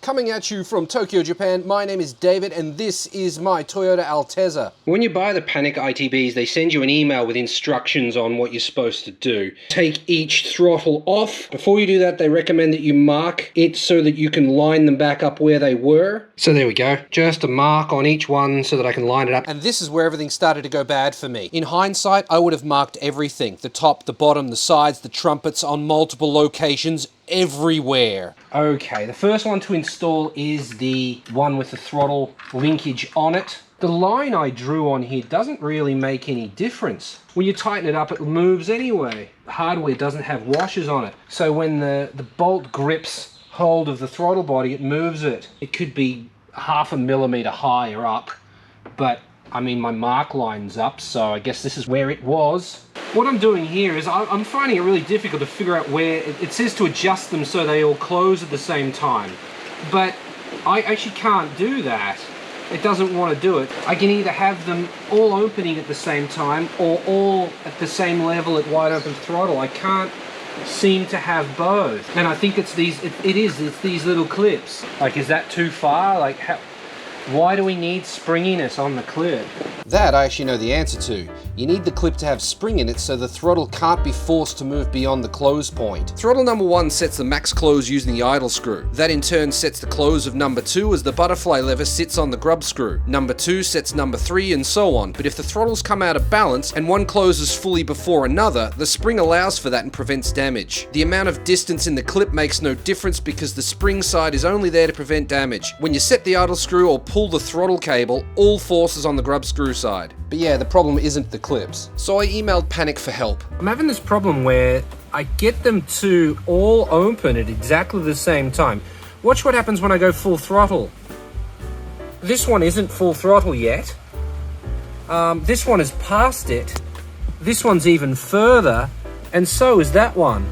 coming at you from Tokyo, Japan. My name is David and this is my Toyota Altezza. When you buy the Panic ITBs, they send you an email with instructions on what you're supposed to do. Take each throttle off. Before you do that, they recommend that you mark it so that you can line them back up where they were. So there we go. Just a mark on each one so that I can line it up. And this is where everything started to go bad for me. In hindsight, I would have marked everything. The top, the bottom, the sides, the trumpets on multiple locations, everywhere. Okay, the first one to install is the one with the throttle linkage on it. The line I drew on here doesn't really make any difference. When you tighten it up, it moves anyway. The hardware doesn't have washers on it. So when the bolt grips hold of the throttle body, it moves it. It could be 0.5 millimeter higher up, but I mean, my mark line's up, so I guess this is where it was. What I'm doing here is I'm finding it really difficult to figure out where it says to adjust them so they all close at the same time, but I actually can't do that. It doesn't want to do it. I can either have them all opening at the same time or all at the same level at wide open throttle. I can't seem to have both, and I think it's these little clips. Like, is that too far? Like, why do we need springiness on the clip? That I actually know the answer to. You need the clip to have spring in it so the throttle can't be forced to move beyond the close point. Throttle number 1 sets the max close using the idle screw. That in turn sets the close of number 2 as the butterfly lever sits on the grub screw. Number 2 sets number 3 and so on, but if the throttles come out of balance and one closes fully before another, the spring allows for that and prevents damage. The amount of distance in the clip makes no difference because the spring side is only there to prevent damage. When you set the idle screw or pull the throttle cable, all force is on the grub screw side. But yeah, the problem isn't the clips. So I emailed Panic for help. I'm having this problem where I get them to all open at exactly the same time. Watch what happens when I go full throttle. This one isn't full throttle yet. This one is past it. This one's even further, and so is that one.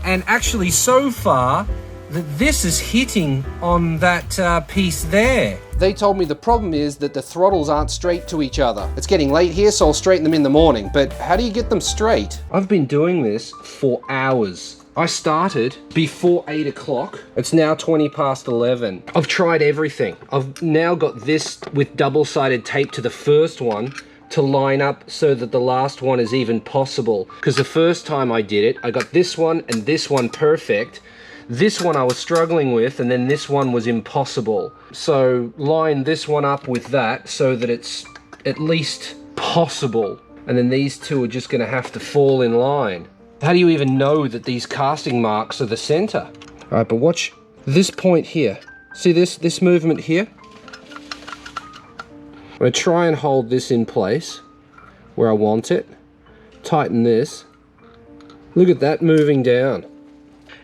And actually so far, that this is hitting on that piece there. They told me the problem is that the throttles aren't straight to each other. It's getting late here, so I'll straighten them in the morning, but how do you get them straight? I've been doing this for hours. I started before 8 o'clock. It's now 20 past 11. I've tried everything. I've now got this with double-sided tape to the first one to line up so that the last one is even possible. Because the first time I did it, I got this one and this one perfect. This one I was struggling with, and then this one was impossible. So line this one up with that so that it's at least possible. And then these two are just gonna have to fall in line. How do you even know that these casting marks are the center? All right, but watch this point here. See this movement here? I'm gonna try and hold this in place where I want it. Tighten this. Look at that moving down.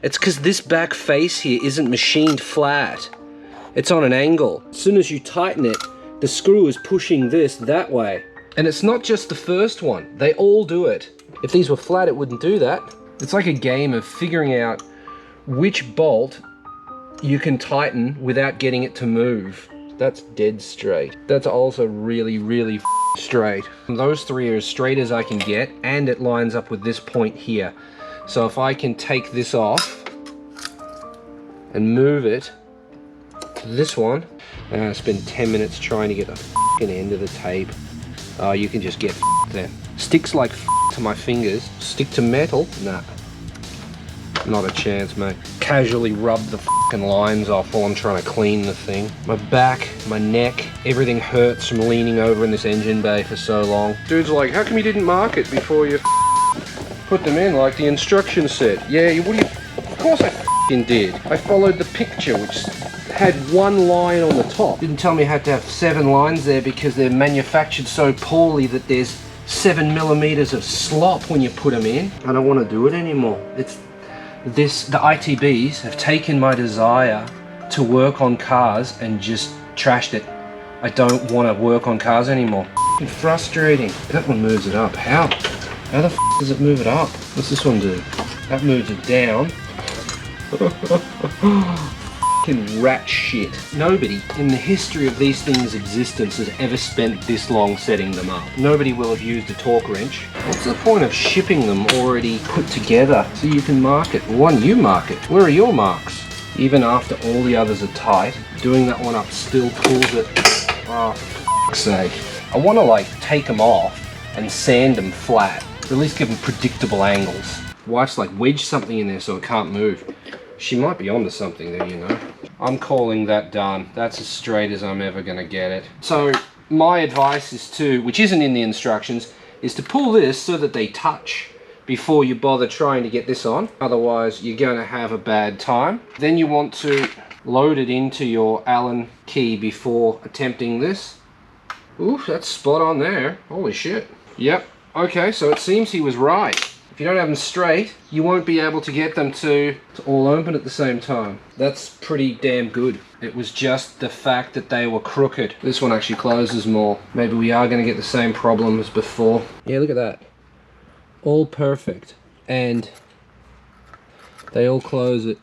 It's because this back face here isn't machined flat. It's on an angle. As soon as you tighten it, the screw is pushing this that way. And it's not just the first one. They all do it. If these were flat, it wouldn't do that. It's like a game of figuring out which bolt you can tighten without getting it to move. That's dead straight. That's also really, really straight. Those three are as straight as I can get, and it lines up with this point here. So if I can take this off and move it to this one, and I spend 10 minutes trying to get the f***ing end of the tape. Oh, you can just get there. Sticks like to my fingers. Stick to metal? Nah. Not a chance, mate. Casually rub the f***ing lines off while I'm trying to clean the thing. My back, my neck, everything hurts from leaning over in this engine bay for so long. Dude's like, how come you didn't mark it before you put them in like the instruction said? Yeah, of course I f***ing did. I followed the picture, which had one line on the top. Didn't tell me I had to have 7 lines there because they're manufactured so poorly that there's 7 millimeters of slop when you put them in. I don't want to do it anymore. The ITBs have taken my desire to work on cars and just trashed it. I don't want to work on cars anymore. It's frustrating. That one moves it up. How the f does it move it up? What's this one do? That moves it down. F***ing rat shit. Nobody in the history of these things' existence has ever spent this long setting them up. Nobody will have used a torque wrench. What's the point of shipping them already put together so you can mark it? Why don't you mark it? Where are your marks? Even after all the others are tight, doing that one up still pulls it. Oh, for fuck's sake. I want to like take them off and sand them flat, or at least give them predictable angles. Wife's like wedge something in there so it can't move. She might be onto something there, you know. I'm calling that done. That's as straight as I'm ever gonna get it. So my advice is to, which isn't in the instructions, is to pull this so that they touch before you bother trying to get this on. Otherwise, you're gonna have a bad time. Then you want to load it into your Allen key before attempting this. Ooh, that's spot on there. Holy shit. Yep. Okay, so it seems he was right. If you don't have them straight, you won't be able to get them to all open at the same time. That's pretty damn good. It was just the fact that they were crooked. This one actually closes more. Maybe we are going to get the same problem as before. Yeah, look at that. All perfect. And they all close it.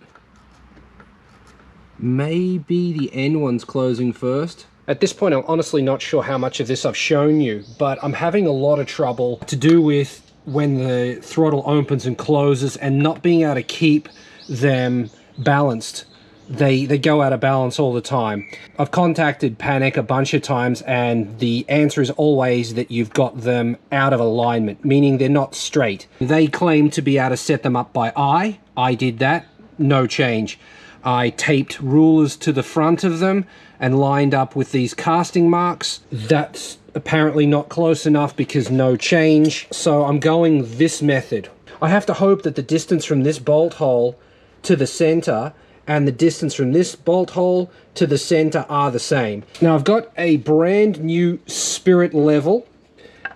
Maybe the end one's closing first. At this point, I'm honestly not sure how much of this I've shown you, but I'm having a lot of trouble to do with when the throttle opens and closes and not being able to keep them balanced. They go out of balance all the time. I've contacted Panic a bunch of times and the answer is always that you've got them out of alignment, meaning they're not straight. They claim to be able to set them up by eye. I did that, no change. I taped rulers to the front of them and lined up with these casting marks. That's apparently not close enough because no change. So I'm going this method. I have to hope that the distance from this bolt hole to the center and the distance from this bolt hole to the center are the same. Now I've got a brand new spirit level,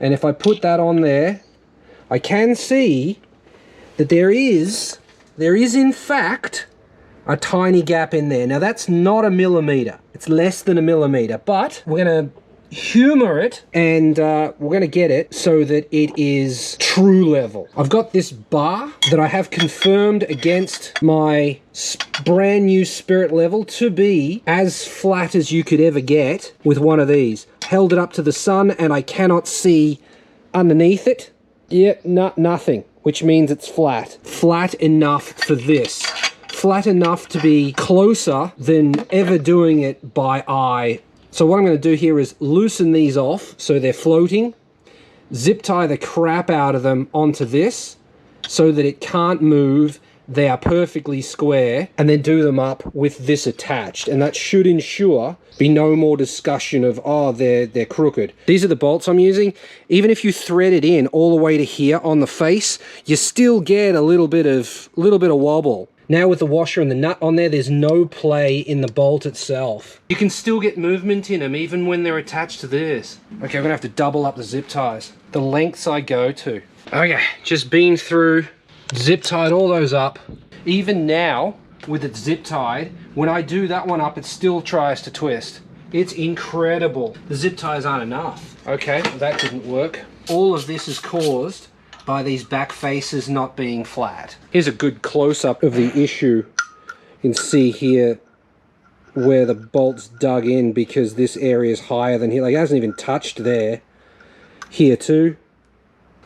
and if I put that on there, I can see that there is in fact a tiny gap in there. Now that's not a millimeter, it's less than a millimeter, but we're gonna humor it and we're gonna get it so that it is true level. I've got this bar that I have confirmed against my brand new spirit level to be as flat as you could ever get with one of these. Held it up to the sun and I cannot see underneath it. Yeah, nothing, which means it's flat. Flat enough for this. Flat enough to be closer than ever doing it by eye. So what I'm going to do here is loosen these off so they're floating, zip tie the crap out of them onto this so that it can't move, they are perfectly square, and then do them up with this attached. And that should ensure be no more discussion of, oh, they're crooked. These are the bolts I'm using. Even if you thread it in all the way to here on the face, you still get a little bit of wobble. Now with the washer and the nut on there, there's no play in the bolt itself. You can still get movement in them even when they're attached to this. Okay, I'm gonna have to double up the zip ties. The lengths I go to. Okay, just been through, zip tied all those up. Even now, with it zip tied, when I do that one up, it still tries to twist. It's incredible. The zip ties aren't enough. Okay, that didn't work. All of this is caused by these back faces not being flat. Here's a good close-up of the issue. You can see here where the bolt's dug in because this area is higher than here. Like, it hasn't even touched there. Here too.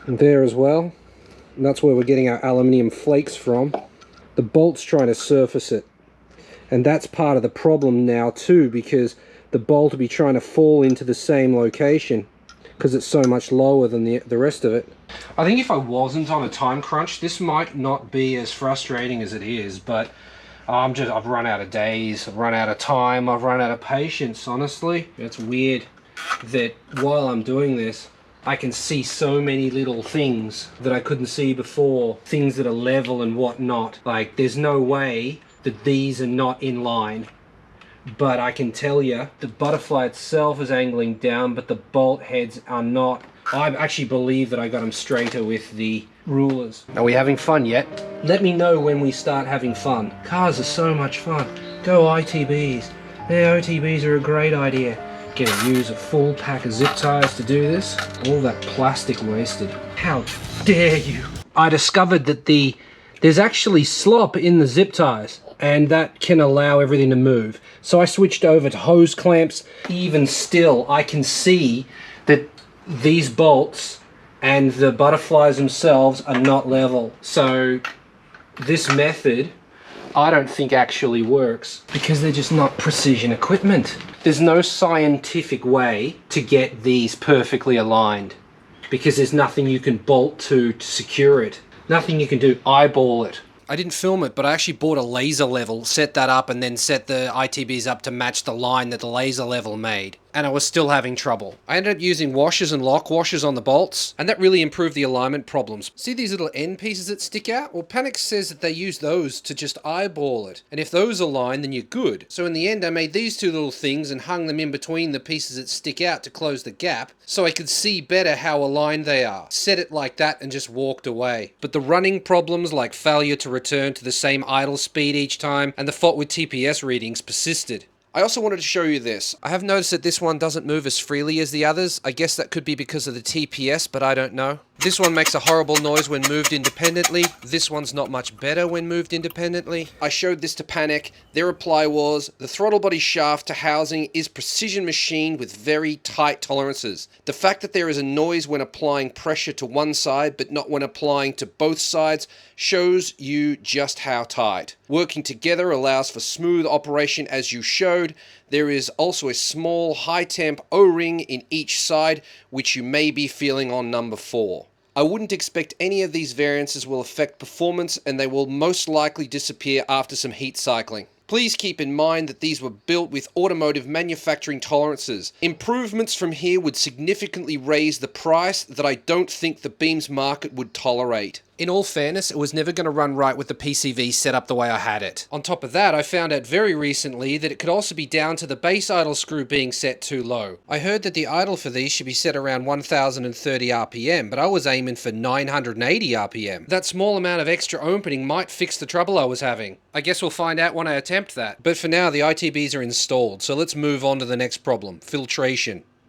And there as well. And that's where we're getting our aluminium flakes from. The bolt's trying to surface it. And that's part of the problem now too, because the bolt will be trying to fall into the same location because it's so much lower than the rest of it. I think if I wasn't on a time crunch, this might not be as frustrating as it is, but I've run out of days, I've run out of time, I've run out of patience, honestly. It's weird that while I'm doing this, I can see so many little things that I couldn't see before, things that are level and whatnot. Like, there's no way that these are not in line. But I can tell you, the butterfly itself is angling down, but the bolt heads are not. I actually believe that I got them straighter with the rulers. Are we having fun yet? Let me know when we start having fun. Cars are so much fun. Go ITBs. Yeah, OTBs are a great idea. Gonna use a full pack of zip ties to do this. All that plastic wasted. How dare you? I discovered that there's actually slop in the zip ties, and that can allow everything to move. So I switched over to hose clamps. Even still, I can see that these bolts and the butterflies themselves are not level. So this method, I don't think actually works because they're just not precision equipment. There's no scientific way to get these perfectly aligned because there's nothing you can bolt to secure it. Nothing you can do. Eyeball it. I didn't film it, but I actually bought a laser level, set that up, and then set the ITBs up to match the line that the laser level made. And I was still having trouble. I ended up using washers and lock washers on the bolts, and that really improved the alignment problems. See these little end pieces that stick out? Well, Panic says that they use those to just eyeball it. And if those align, then you're good. So in the end, I made these two little things and hung them in between the pieces that stick out to close the gap, so I could see better how aligned they are. Set it like that and just walked away. But the running problems like failure to return to the same idle speed each time and the fault with TPS readings persisted. I also wanted to show you this. I have noticed that this one doesn't move as freely as the others. I guess that could be because of the TPS, but I don't know. This one makes a horrible noise when moved independently. This one's not much better when moved independently. I showed this to Panic. Their reply was, the throttle body shaft to housing is precision machined with very tight tolerances. The fact that there is a noise when applying pressure to one side but not when applying to both sides shows you just how tight. Working together allows for smooth operation as you showed. There is also a small high-temp O-ring in each side, which you may be feeling on number 4. I wouldn't expect any of these variances will affect performance, and they will most likely disappear after some heat cycling. Please keep in mind that these were built with automotive manufacturing tolerances. Improvements from here would significantly raise the price that I don't think the beams market would tolerate. In all fairness, it was never going to run right with the PCV set up the way I had it. On top of that, I found out very recently that it could also be down to the base idle screw being set too low. I heard that the idle for these should be set around 1030 RPM, but I was aiming for 980 RPM. That small amount of extra opening might fix the trouble I was having. I guess we'll find out when I attempt that. But for now, the ITBs are installed, so let's move on to the next problem, filtration.